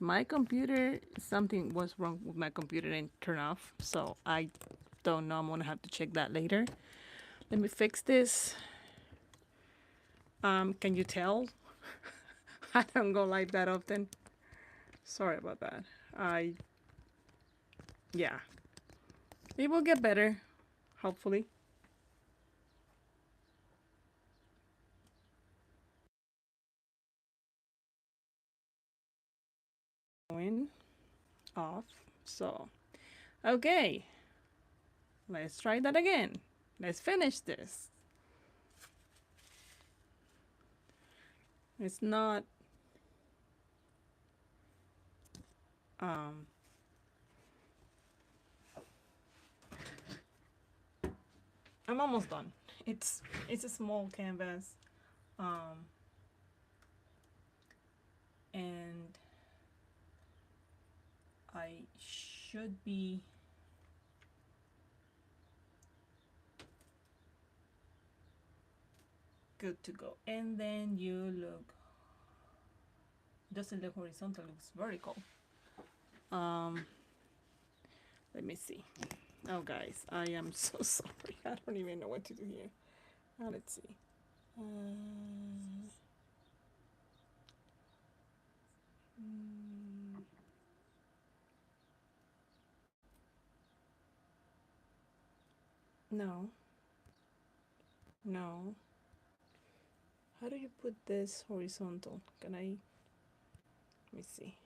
My computer, something was wrong with my computer and turned off. So I don't know. I'm gonna have to check that later. Let me fix this. Can you tell? I don't go live that often. Sorry about that. I yeah. It will get better, hopefully. Going off. So okay. Let's try that again. Let's finish this. It's not um I'm almost done. It's a small canvas. Um and I should be good to go. And then you look, doesn't look horizontal, looks vertical. Um, let me see. Oh, guys, I am so sorry. I don't even know what to do here. Let's see. Mm, no, no. How do you put this horizontal? Can I? Let me see.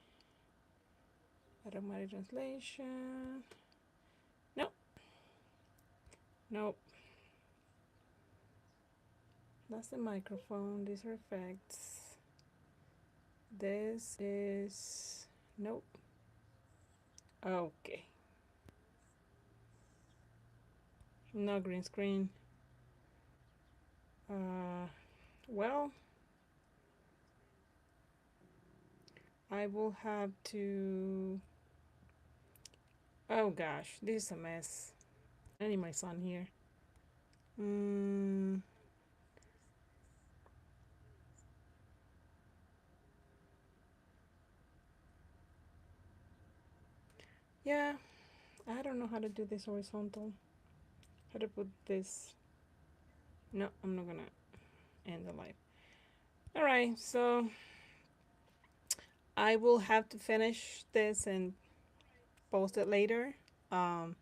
Automatic translation. No, no. That's the microphone. These are effects. This is nope. Okay. No green screen. Well, I will have to. Oh gosh, this is a mess. I need my son here. Mm, yeah, I don't know how to do this horizontal. How to put this. No, I'm not gonna end the live. All right, so I will have to finish this and post it later. Um,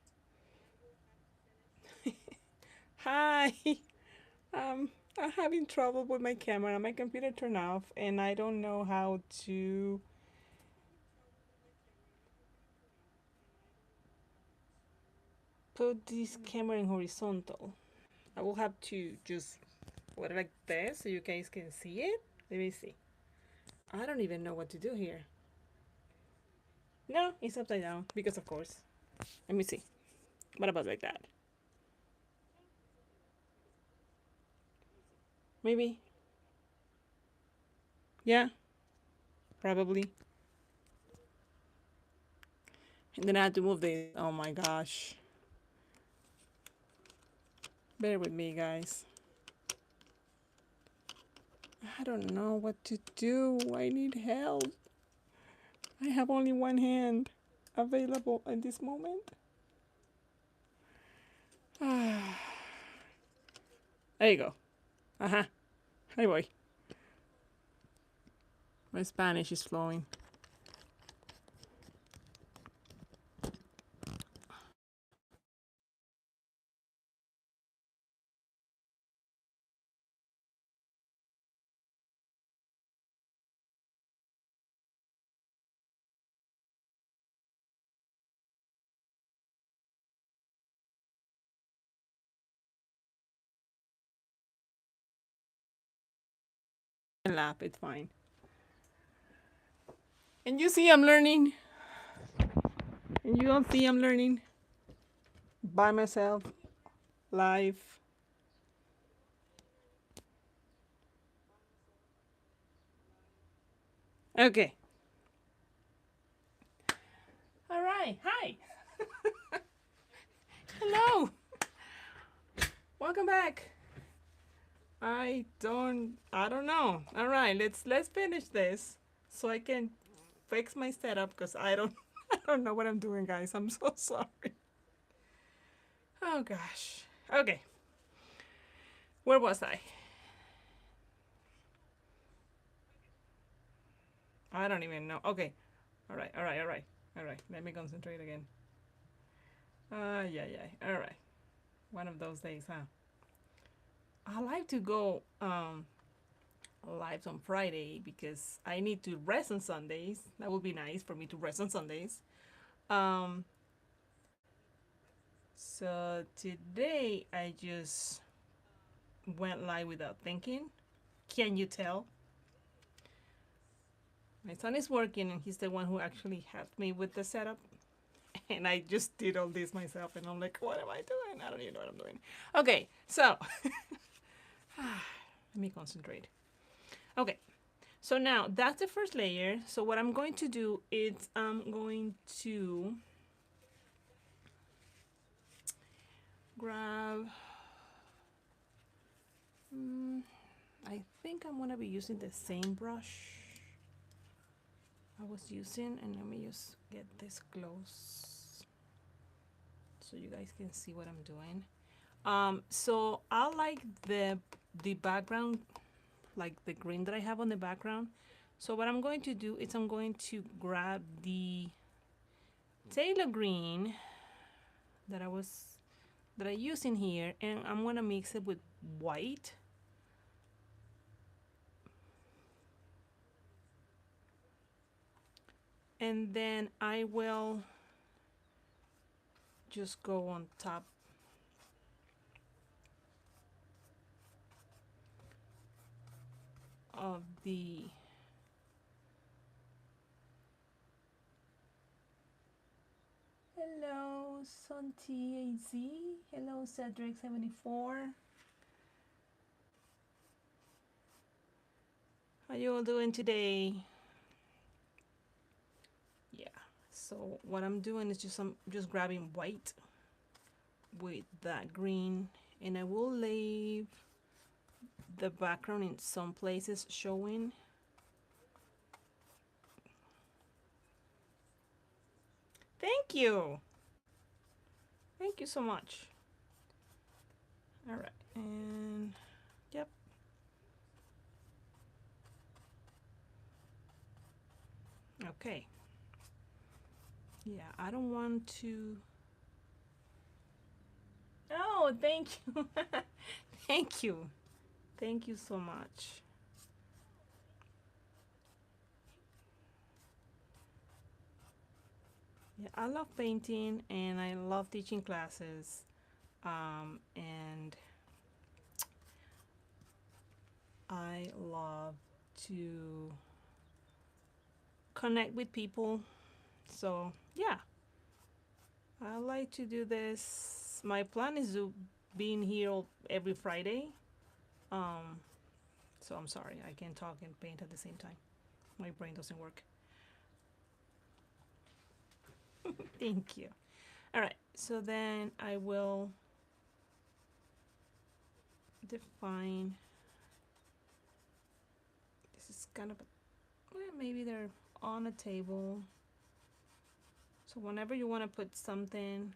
hi. I'm having trouble with my camera. My computer turned off, and I don't know how to put this camera in horizontal. I will have to just put it like this so you guys can see it. Let me see. I don't even know what to do here. No, it's upside down because of course. Let me see. What about like that? Maybe. Yeah, probably. And then I have to move this. Oh my gosh. Bear with me, guys. I don't know what to do. I need help. I have only one hand available at this moment. There you go. Uh huh. Hey, boy. My Spanish is flowing. And laugh, it's fine. And you see, I'm learning. And you don't see, I'm learning by myself, live. Okay. All right. Hi. Hello. Welcome back. I don't know. All right, let's finish this so I can fix my setup because I don't I don't know what I'm doing, guys. I'm so sorry. Oh gosh. Okay. Where was I? I don't even know. Okay. All right. All right. All right. All right. Let me concentrate again. Yeah, yeah. All right. One of those days, huh? I like to go live on Friday because I need to rest on Sundays. That would be nice for me to rest on Sundays. Um, so today I just went live without thinking. Can you tell? My son is working and he's the one who actually helped me with the setup. And I just did all this myself and I'm like, what am I doing? I don't even know what I'm doing. Okay, so let me concentrate. Okay, so now that's the first layer. So what I'm going to do is I'm going to grab, I think I'm gonna be using the same brush I was using, and let me just get this close so you guys can see what I'm doing. So I like the background, like the green that I have on the background. So what I'm going to do is I'm going to grab the Taylor green that I used in here, and I'm gonna mix it with white. And then I will just go on top of the hello Santi AZ, hello Cedric74. How you all doing today? Yeah, so what I'm doing is I'm just grabbing white with that green, and I will leave the background in some places showing. Thank you. Thank you so much. All right, and yep. Okay. Yeah, I don't want to. Oh, thank you. Thank you. Thank you so much. Yeah, I love painting and I love teaching classes. And I love to connect with people. So, yeah, I like to do this. My plan is to be in here every Friday. Um, so I'm sorry, I can't talk and paint at the same time. My brain doesn't work. Thank you. All right, so then I will define. This is kind of a, well, maybe they're on a table. So whenever you want to put something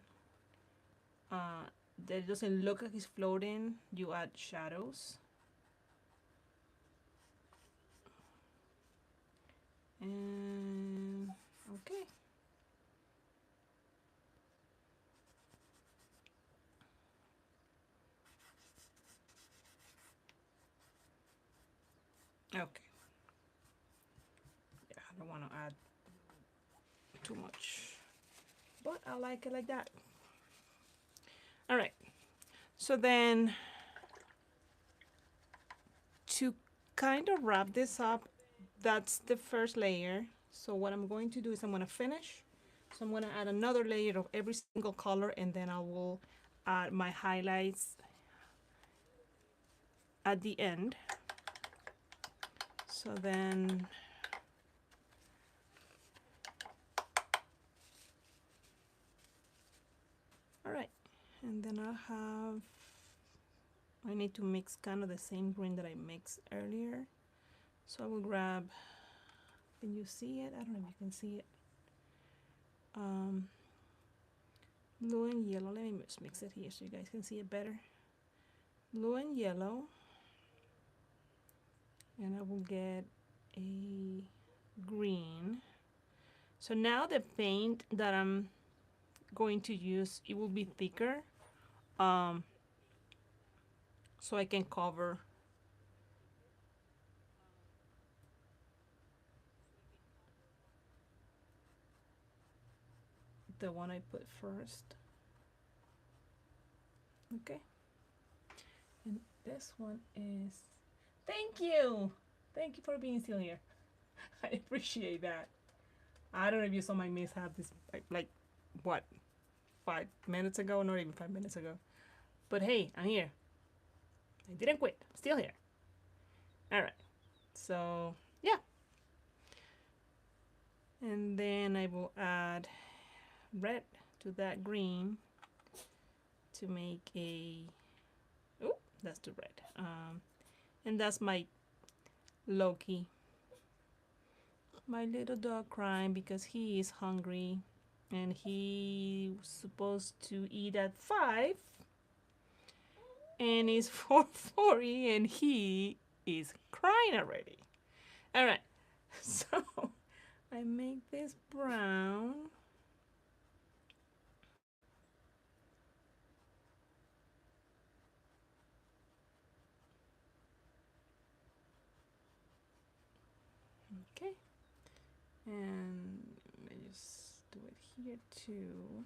that doesn't look like it's floating, you add shadows. And okay. Okay. Yeah, I don't want to add too much, but I like it like that. All right. So then to kind of wrap this up, that's the first layer. So what I'm going to do is I'm going to finish. So I'm going to add another layer of every single color, and then I will add my highlights at the end. So then all right, and then I need to mix kind of the same green that I mixed earlier. So I will grab Can you see it? I don't know if you can see it. Blue and yellow. Let me just mix it here so you guys can see it better. Blue and yellow. And I will get a green. So now the paint that I'm going to use, it will be thicker. So I can cover the one I put first. Okay. And this one is, thank you. Thank you for being still here. I appreciate that. I don't know if you saw my mishap this like what, 5 minutes ago? Not even 5 minutes ago. But hey, I'm here. I didn't quit. I'm still here. All right. So yeah. And then I will add red to that green to make a, oh, that's the red. And that's my Loki. My little dog crying because he is hungry and he was supposed to eat at 5 and it's 4:40 and he is crying already. All right. So I make this brown. Okay. And let me just do it here too.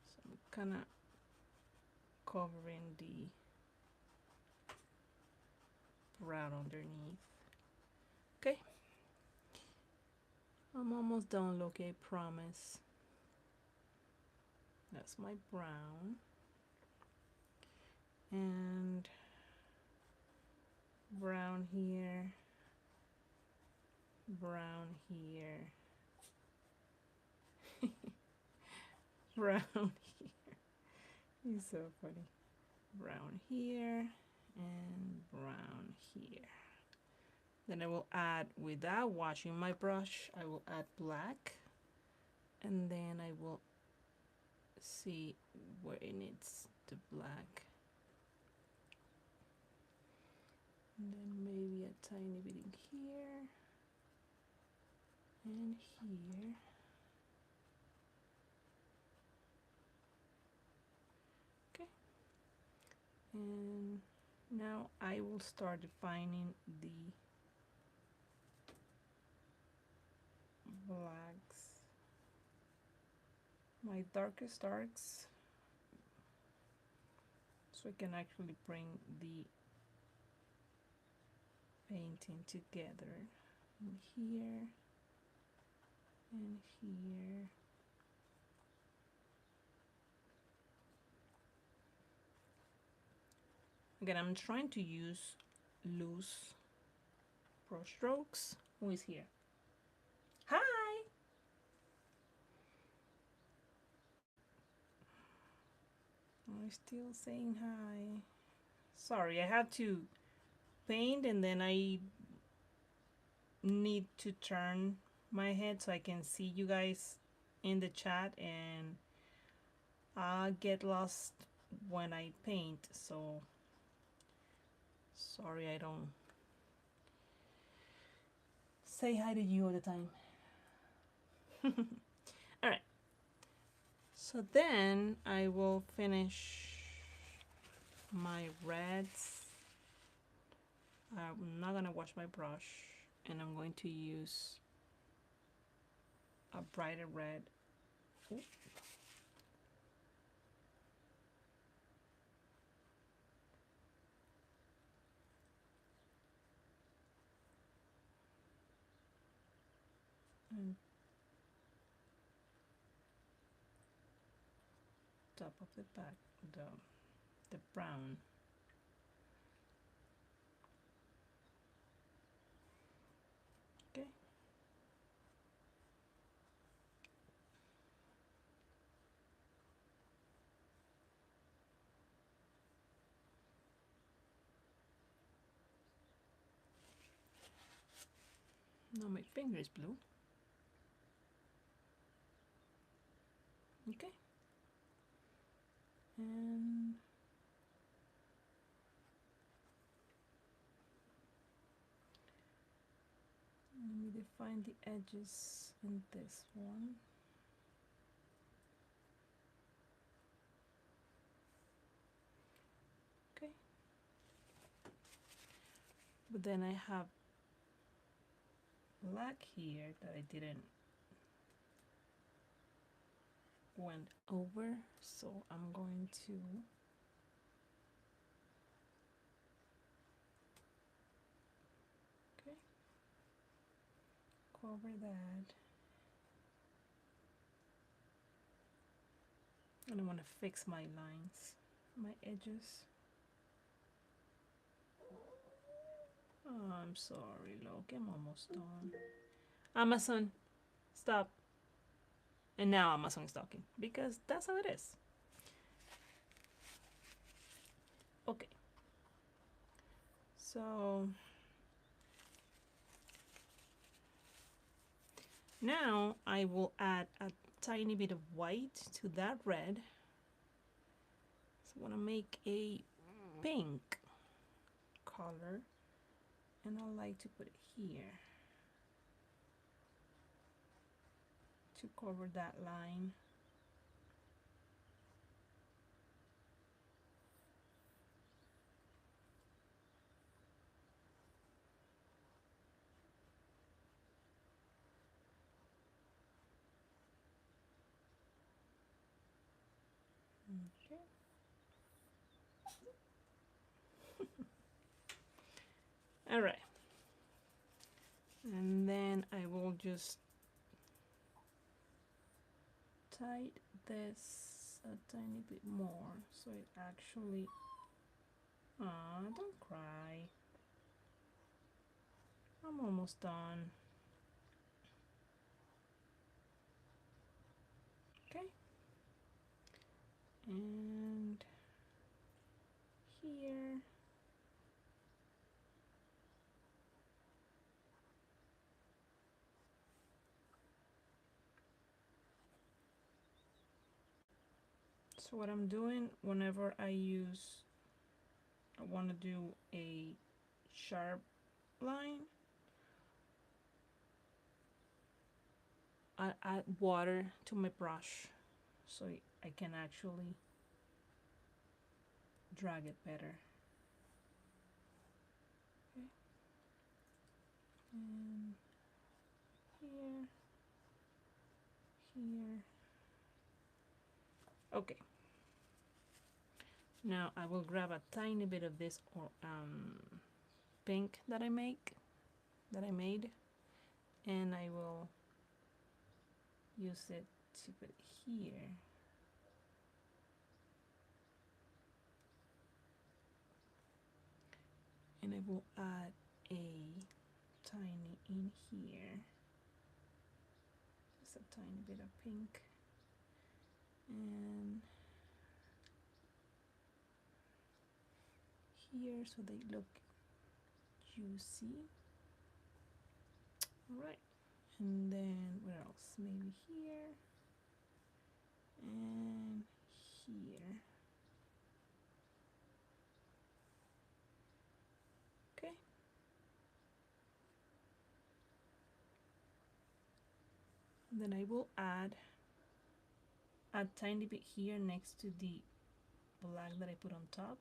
So I'm kind of covering the brown underneath. Okay. I'm almost done, Loki, I promise. That's my brown. And brown here. Brown here. Brown here. He's so funny. Brown here and brown here. Then I will add, without washing my brush, I will add black. And then I will see where it needs the black. And then maybe a tiny bit in here and here. Okay. And now I will start defining the blacks. My darkest darks, so I can actually bring the painting together. And here and here. Again, I'm trying to use loose brush strokes. Who is here? Hi! I'm still saying hi. Sorry, I have to paint and then I need to turn my head so I can see you guys in the chat, and I get lost when I paint, so sorry I don't say hi to you all the time. All right, so then I will finish my reds. I'm not gonna wash my brush, and I'm going to use a brighter red. Ooh. And top of the back, the brown. Okay. Now my finger is blue. Okay. And let me define the edges in this one. Okay. But then I have black here that I didn't went over, so I'm going to cover that. And I want to fix my lines, my edges. Oh, I'm sorry, Loki, I'm almost done. Amazon, stop. And now Amazon is talking because that's how it is. Okay. So now I will add a tiny bit of white to that red. So I want to make a pink color, and I like to put it here to cover that line. Okay. All right. And then I will just tight this a tiny bit more so it actually, don't cry. I'm almost done. Okay. And here. So what I'm doing whenever I want to do a sharp line, I add water to my brush so I can actually drag it better. Okay. And here, here. Okay. Now I will grab a tiny bit of this pink that I made, and I will use it to put it here. And I will add a tiny in here, just a tiny bit of pink, and here so they look juicy. All right, and then where else? Maybe here and here. Okay. And then I will add a tiny bit here next to the black that I put on top.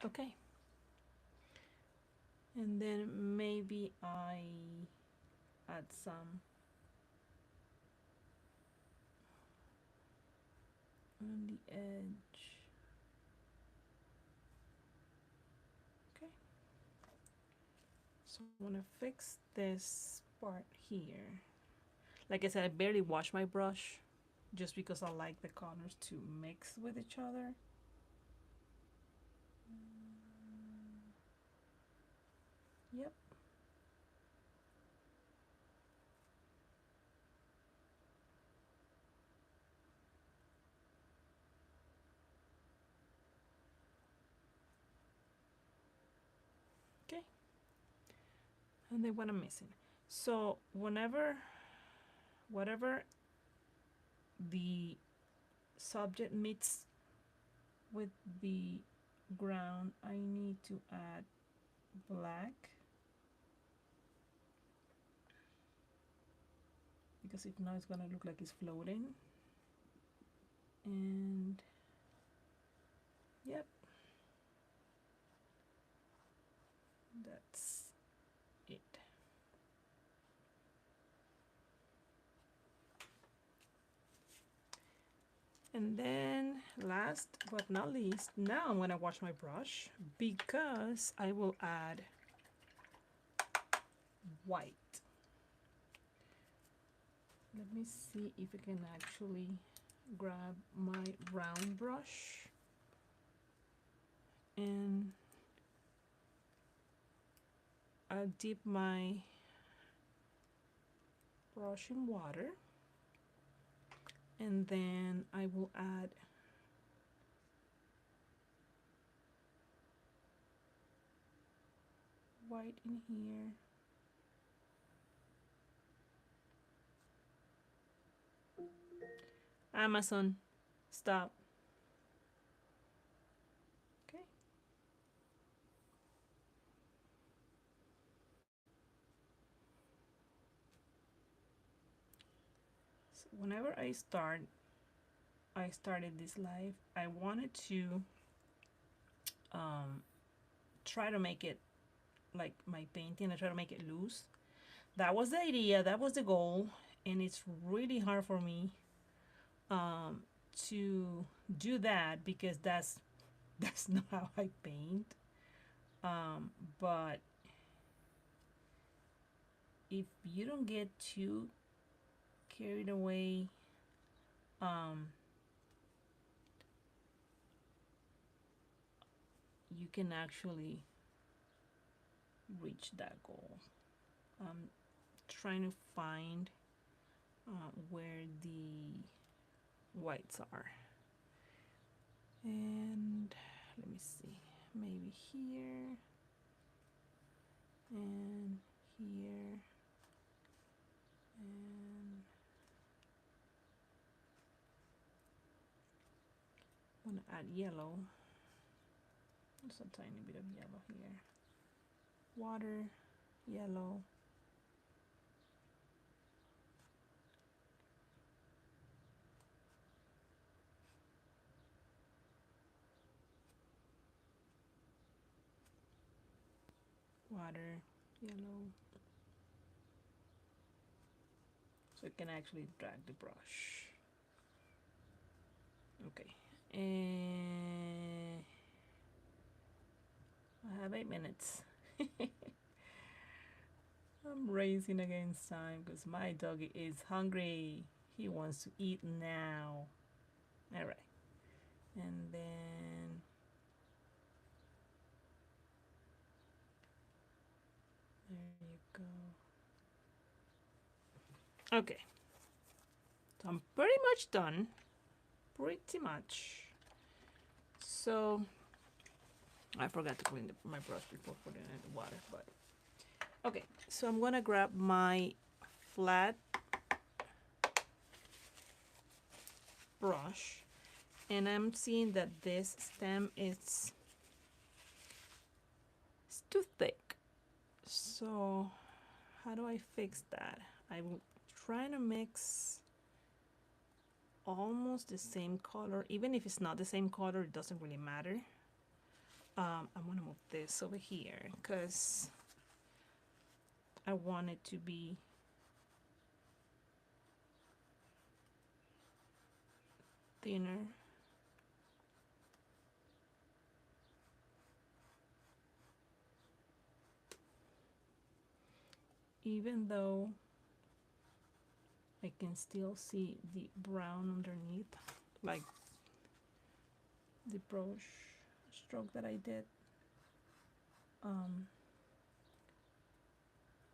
Okay. And then maybe I add some on the edge. Okay. So I want to fix this part here. Like I said, I barely wash my brush just because I like the colors to mix with each other. Yep. and then what I'm missing. So whatever the subject meets with the ground, I need to add black, because if not, it's gonna look like it's floating. And yep, that's it. And then last but not least, now I'm gonna wash my brush because I will add white. Let me see if I can actually grab my round brush and I'll dip my brush in water, and then I will add white in here. Amazon, stop. Okay. So whenever I started this live, I wanted to try to make it like my painting. I try to make it loose. That was the idea. That was the goal, and it's really hard for me to do that because that's not how I paint. But if you don't get too carried away, you can actually reach that goal. I'm trying to find where the whites are, and let me see, maybe here and here and I'm gonna add yellow, just a tiny bit of yellow here, water, yellow, water, yellow, so it can actually drag the brush. Okay, and I have 8 minutes. I'm racing against time because my doggy is hungry. He wants to eat now. All right, and then there you go. Okay, so I'm pretty much done. Pretty much. So I forgot to clean my brush before putting it in the water, but okay. So I'm gonna grab my flat brush, and I'm seeing that this stem is too thick. So how do I fix that? I'm trying to mix almost the same color. Even if it's not the same color, it doesn't really matter. I'm gonna move this over here because I want it to be thinner. Even though I can still see the brown underneath, like the brush stroke that I did.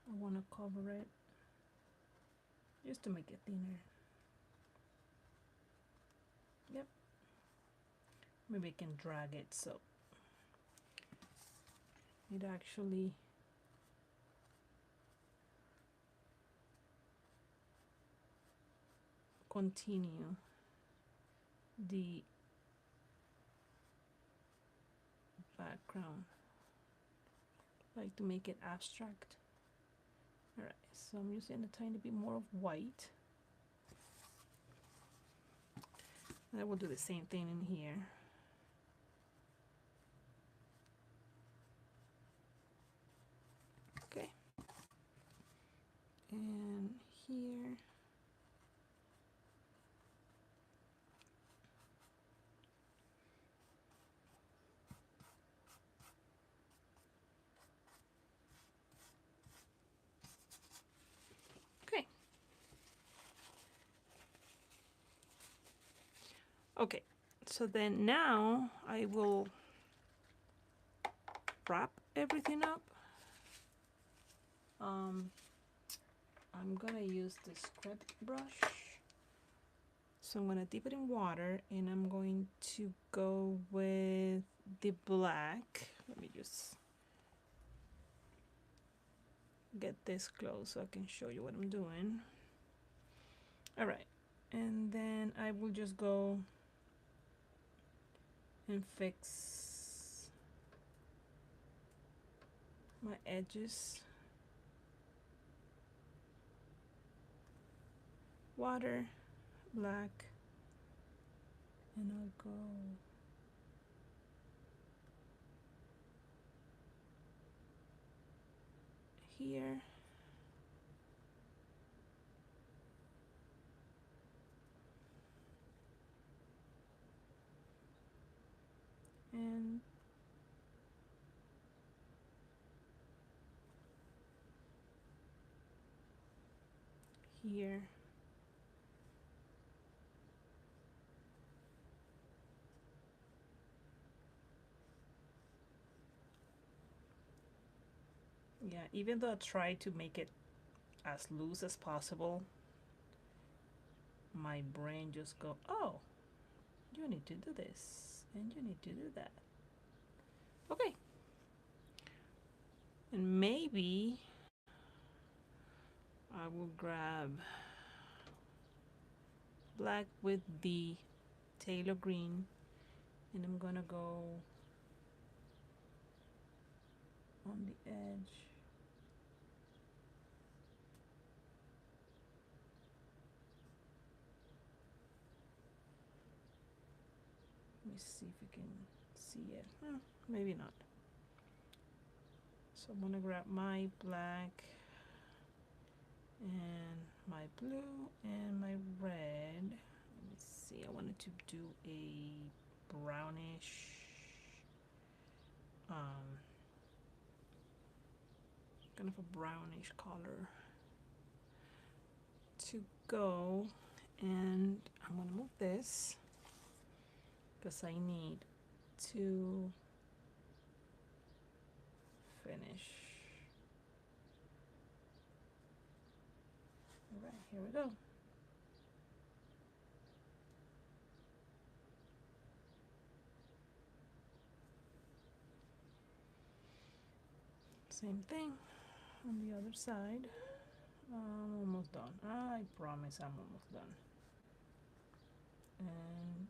I want to cover it just to make it thinner. Yep. Maybe I can drag it so it actually continue the background, like to make it abstract. All right, so I'm using a tiny bit more of white. And I will do the same thing in here. Okay. And here. Okay. Okay, so then now I will wrap everything up. I'm gonna use the script brush. So I'm gonna dip it in water and I'm going to go with the black. Let me just get this close so I can show you what I'm doing. All right, and then I will just go and fix my edges. Water, black, and I'll go here. And here. Yeah, even though I try to make it as loose as possible, my brain just go, oh, you need to do this and you need to do that. Okay. And maybe I will grab black with the Taylor green and I'm gonna go on the edge. Let me see if you can see it. Maybe not. So I'm gonna grab my black and my blue and my red. Let me see, I wanted to do a brownish kind of a brownish color to go, and I'm gonna move this because I need to finish. All right, here we go. Same thing on the other side. I'm almost done. I promise I'm almost done. And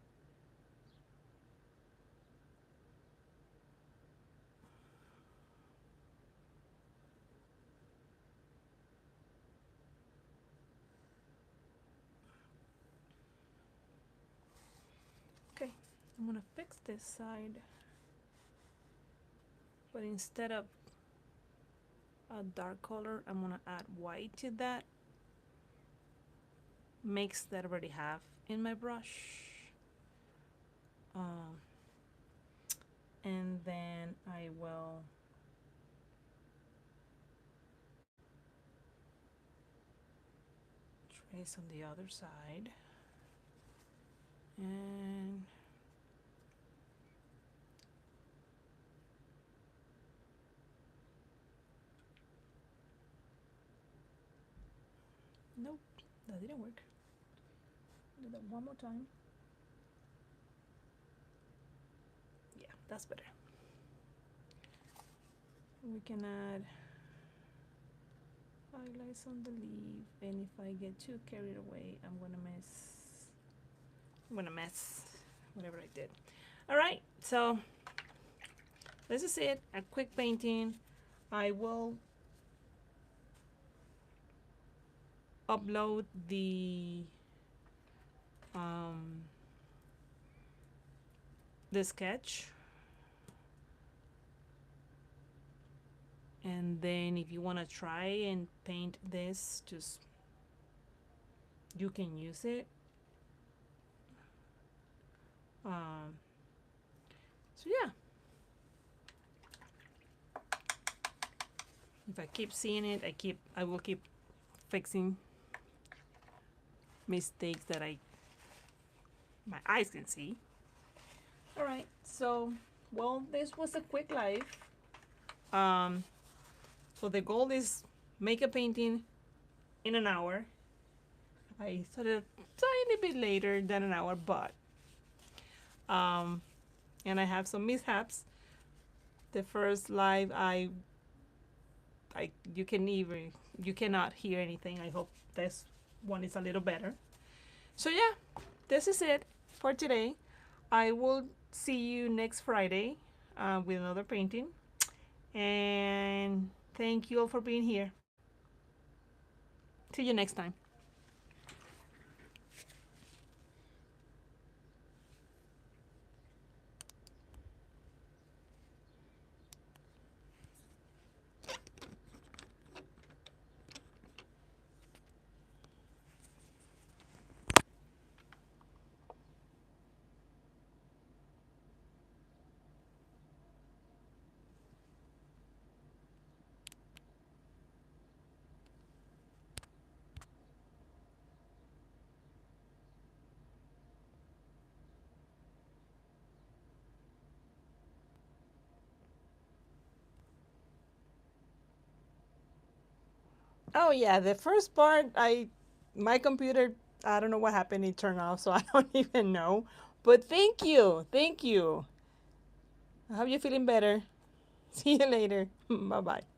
okay, I'm gonna fix this side, but instead of a dark color, I'm gonna add white to that mix that I already have in my brush. And then I will trace on the other side. And nope, that didn't work. Do that one more time. Yeah, that's better. We can add highlights on the leaf, and if I get too carried away, I'm gonna miss I'm gonna mess whatever I did. All right, so this is it. A quick painting. I will upload um, the sketch, and then if you want to try and paint this, just you can use it. Um, so yeah, if I keep seeing it, I will keep fixing mistakes that my eyes can see. All right, so well, this was a quick live. Um, so the goal is make a painting in an hour. I started a tiny bit later than an hour, but and I have some mishaps. The first live, I you cannot hear anything. I hope this one is a little better. So yeah, this is it for today. I will see you next Friday with another painting. And thank you all for being here. See you next time. Oh yeah, the first part, my computer, I don't know what happened. It turned off, so I don't even know. But thank you. I hope you're feeling better. See you later. Bye bye.